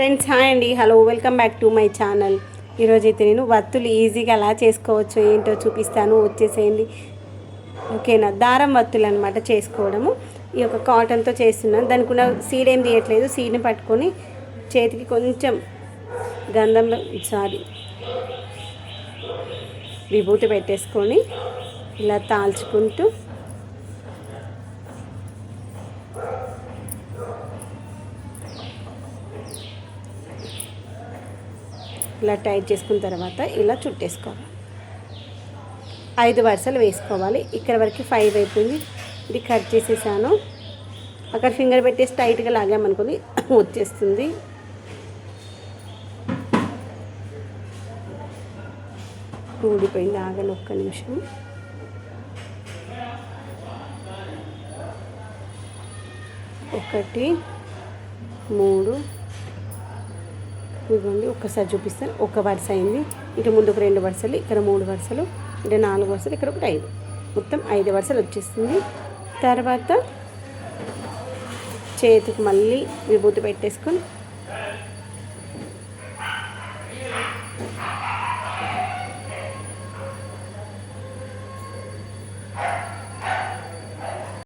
Friends hi అండి, hello, welcome back to my channel. ఈరోజైతే నేను వత్తులు ఈజీగా ఎలా చేసుకోవచ్చు ఏంటో చూపిస్తాను, వచ్చేసేయండి. ఓకేనా? దారం వత్తులు అనమాట చేసుకోవడము. ఈ యొక్క కాటన్తో చేస్తున్నాను. దానికి ఉన్న సీడ్ ఏం తీయట్లేదు. సీడ్ని పట్టుకొని చేతికి కొంచెం గంధంలో విభూతి పెట్టేసుకొని ఇలా తాల్చుకుంటూ ఇలా టైట్ చేసుకున్న తర్వాత ఇలా చుట్టేసుకోవాలి. 5 వరుసలు వేసుకోవాలి. ఇక్కడ వరకు 5 అయిపోయింది. ఇది కట్ చేసేసాను. అక్కడ ఫింగర్ పెట్టేసి టైట్గా లాగామనుకొని వచ్చేస్తుంది. ఊడిపోయింది. ఆగని ఒక్క నిమిషం. ఒకటి 3 ఇదిగోండి. ఒక్కసారి చూపిస్తాను. ఒక వరుస అయింది. ఇటు ముందుకు 2 వరుసలు, ఇక్కడ 3 వరుసలు, ఇక్కడ 4 వరుసలు, ఇక్కడ ఒకటి 5, మొత్తం 5 వరుసలు వచ్చేస్తుంది. తర్వాత చేతికి మళ్ళీ విభూతి పెట్టేసుకొని